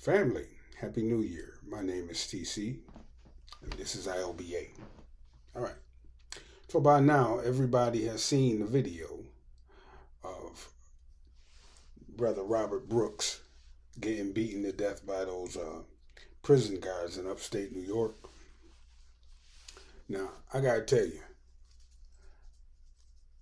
Family, Happy New Year. My name is TC, and this is ILBA. All right. So by now, everybody has seen the video of Brother Robert Brooks getting beaten to death by those prison guards in upstate New York. Now, I got to tell you,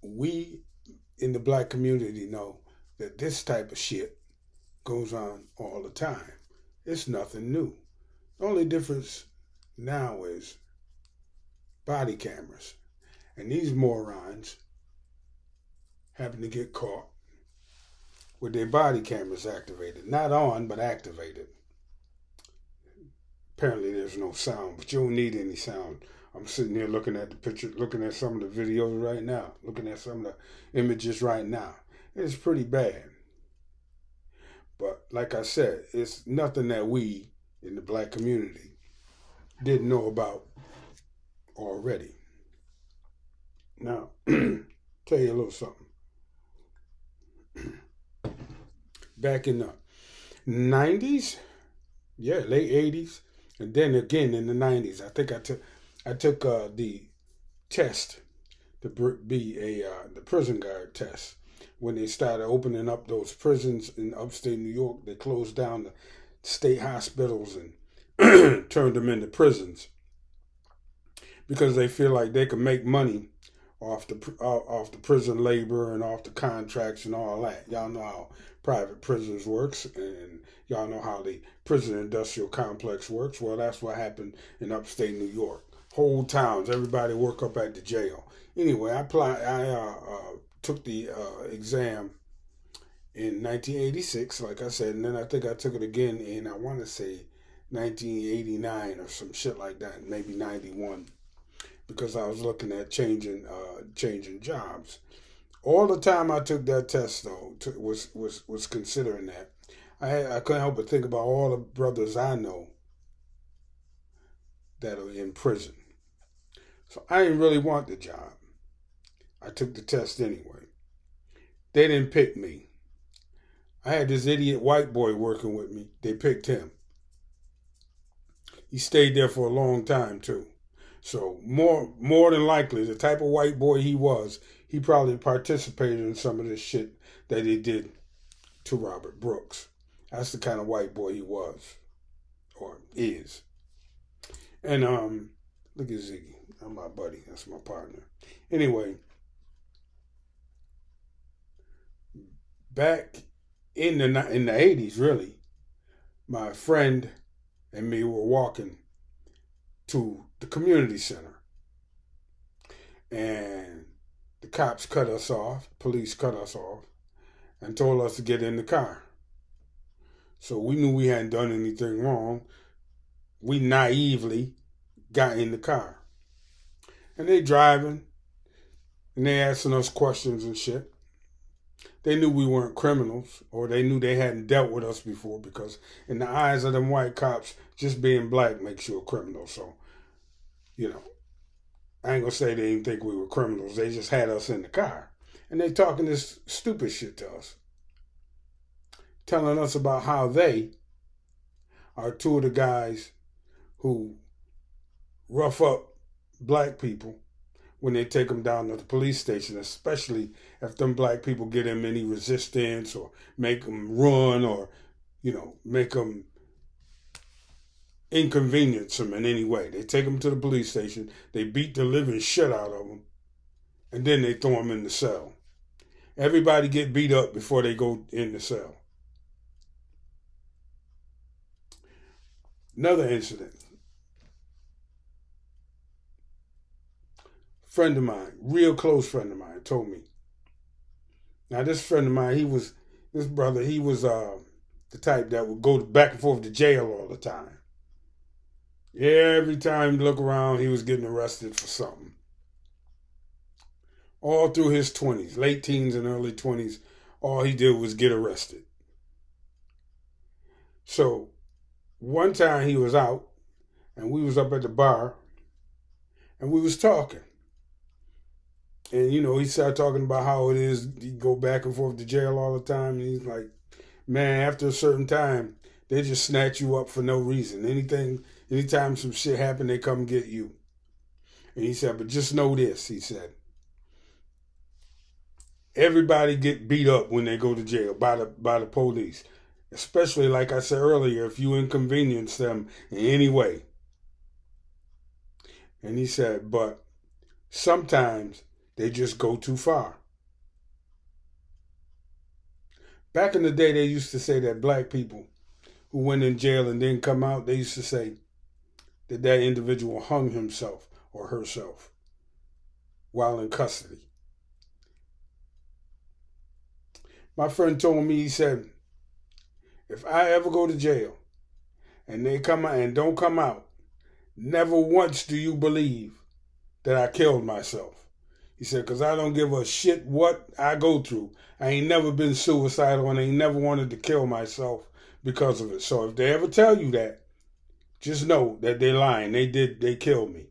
we in the black community know that this type of shit goes on all the time. It's nothing new. The only difference now is body cameras. And these morons happen to get caught with their body cameras activated. Not on, but activated. Apparently there's no sound, but you don't need any sound. I'm sitting here looking at the picture, looking at some of the videos right now, looking at some of the images right now. It's pretty bad. But like I said, it's nothing that we in the black community didn't know about already. Now, tell you a little something. Back in the 90s, late 80s, and then again in the 90s, I think I took the test to be the prison guard test. When they started opening up those prisons in upstate New York, they closed down the state hospitals and turned them into prisons because they feel like they can make money off the prison labor and off the contracts and all that. Y'all know how private prisons works, and y'all know how the prison industrial complex works. Well, that's what happened in upstate New York. Whole towns, everybody work up at the jail. Anyway, I took the exam in 1986, like I said, and then I think I took it again in, I want to say, 1989 or some shit like that, maybe 91, because I was looking at changing jobs. All the time I took that test, though, was considering that. I couldn't help but think about all the brothers I know that are in prison. So I didn't really want the job. I took the test anyway. They didn't pick me. I had this idiot white boy working with me. They picked him. He stayed there for a long time, too. So more than likely, the type of white boy he was, he probably participated in some of this shit that they did to Robert Brooks. That's the kind of white boy he was, or is. And look at Ziggy. That's my buddy. That's my partner. Anyway, back in the 80s, really, my friend and me were walking to the community center, and the cops cut us off, police cut us off, and told us to get in the car. So we knew we hadn't done anything wrong. We naively got in the car. And they driving, and they asking us questions and shit. They knew we weren't criminals, or they knew they hadn't dealt with us before, because in the eyes of them white cops, just being black makes you a criminal. So, I ain't gonna say they didn't think we were criminals. They just had us in the car. And they talking this stupid shit to us. Telling us about how they are two of the guys who rough up black people when they take them down to the police station, especially if them black people get them any resistance or make them run or, make them inconvenience them in any way. They take them to the police station, they beat the living shit out of them, and then they throw them in the cell. Everybody get beat up before they go in the cell. Another incident. Friend of mine, real close friend of mine, told me. Now this friend of mine, he was the type that would go back and forth to jail all the time. Every time you look around, he was getting arrested for something. All through his 20s, late teens and early 20s, all he did was get arrested. So one time he was out, and we was up at the bar, and we was talking. And, he started talking about how it is, he go back and forth to jail all the time, and he's like, man, after a certain time, They just snatch you up for no reason. Anytime some shit happen, they come get you. And he said, but just know this, he said. Everybody get beat up when they go to jail by the police. Especially, like I said earlier, if you inconvenience them in any way. And he said, but sometimes they just go too far. Back in the day, they used to say that black people who went in jail and didn't come out, they used to say that that individual hung himself or herself while in custody. My friend told me, he said, if I ever go to jail and they come out and don't come out, never once do you believe that I killed myself. He said, because I don't give a shit what I go through. I ain't never been suicidal and I ain't never wanted to kill myself because of it. So if they ever tell you that, just know that they're lying. They killed me.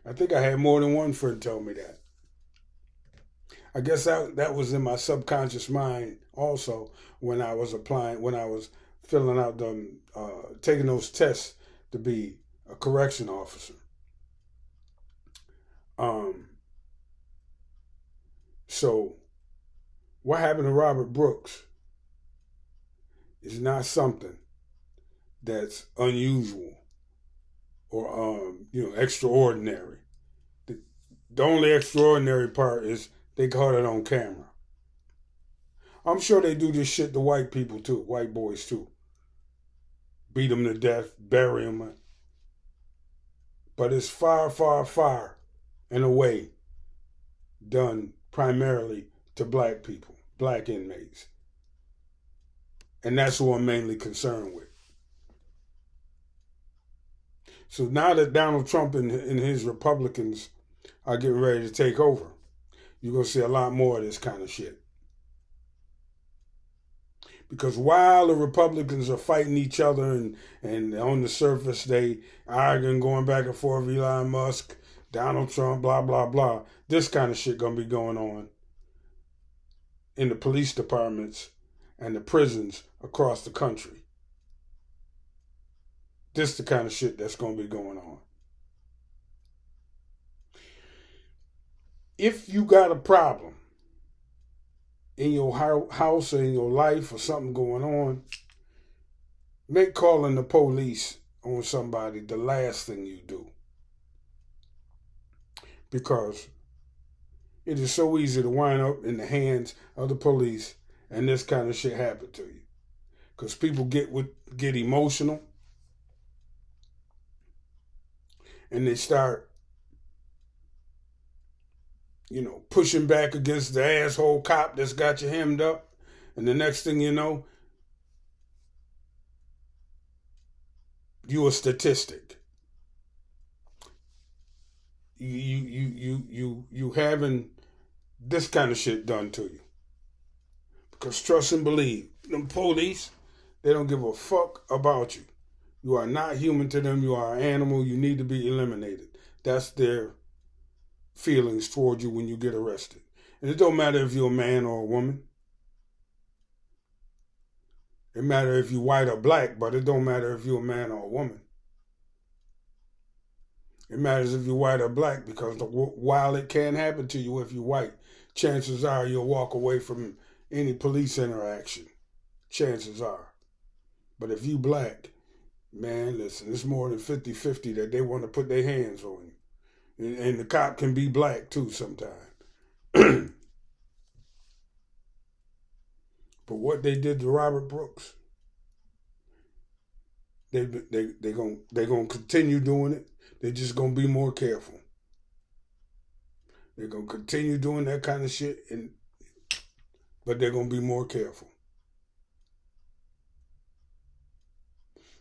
I think I had more than one friend tell me that. I guess that was in my subconscious mind also when I was filling out taking those tests to be a correction officer. So what happened to Robert Brooks is not something that's unusual or extraordinary. The only extraordinary part is they caught it on camera. I'm sure they do this shit to white people too, white boys too. Beat them to death, bury them. But it's far, far, far and away done primarily to black people, black inmates. And that's who I'm mainly concerned with. So now that Donald Trump and his Republicans are getting ready to take over, you're going to see a lot more of this kind of shit. Because while the Republicans are fighting each other and on the surface they arguing, going back and forth, Elon Musk, Donald Trump, blah, blah, blah, this kind of shit going to be going on in the police departments and the prisons across the country. This is the kind of shit that's going to be going on. If you got a problem in your house or in your life or something going on, make calling the police on somebody the last thing you do. Because it is so easy to wind up in the hands of the police and this kind of shit happen to you. Because people get emotional and they start pushing back against the asshole cop that's got you hemmed up. And the next thing you know, you a statistic. You having this kind of shit done to you. Because trust and believe, them police, they don't give a fuck about you. You are not human to them. You are an animal. You need to be eliminated. That's their feelings toward you when you get arrested. And it don't matter if you're a man or a woman. It matters if you're white or black, but it don't matter if you're a man or a woman. It matters if you're white or black, because while it can happen to you if you're white, chances are you'll walk away from any police interaction. Chances are. But if you black, man, listen, it's more than 50-50 that they want to put their hands on you. And the cop can be black too sometimes. But what they did to Robert Brooks, they gonna continue doing it. They're just gonna be more careful. They're gonna continue doing that kind of shit, but they're gonna be more careful.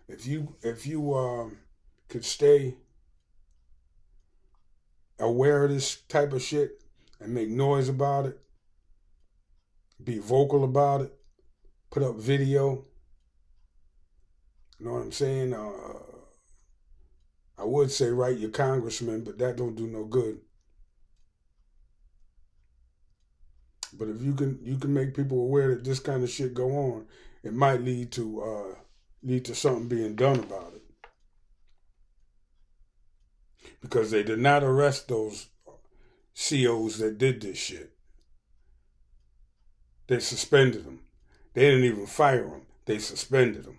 If you could stay aware of this type of shit and make noise about it, be vocal about it, put up video, you know what I'm saying? I would say write your congressman, but that don't do no good. But if you can make people aware that this kind of shit go on, it might lead to something being done about it. Because they did not arrest those COs that did this shit. They suspended them. They didn't even fire them. They suspended them.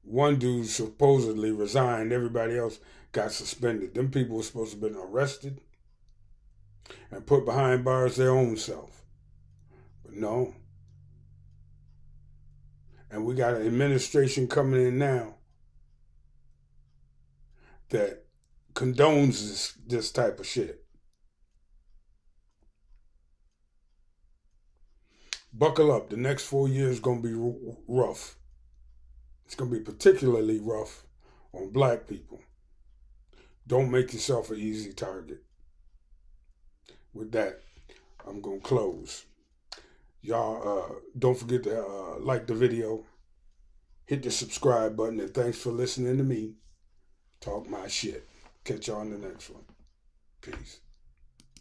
One dude supposedly resigned. Everybody else got suspended. Them people were supposed to have been arrested and put behind bars their own self. But no. And we got an administration coming in now that condones this type of shit. Buckle up. The next 4 years is going to be rough. It's going to be particularly rough on black people. Don't make yourself an easy target. With that, I'm going to close. Y'all, don't forget to like the video, hit the subscribe button, and thanks for listening to me talk my shit. Catch y'all on the next one. Peace.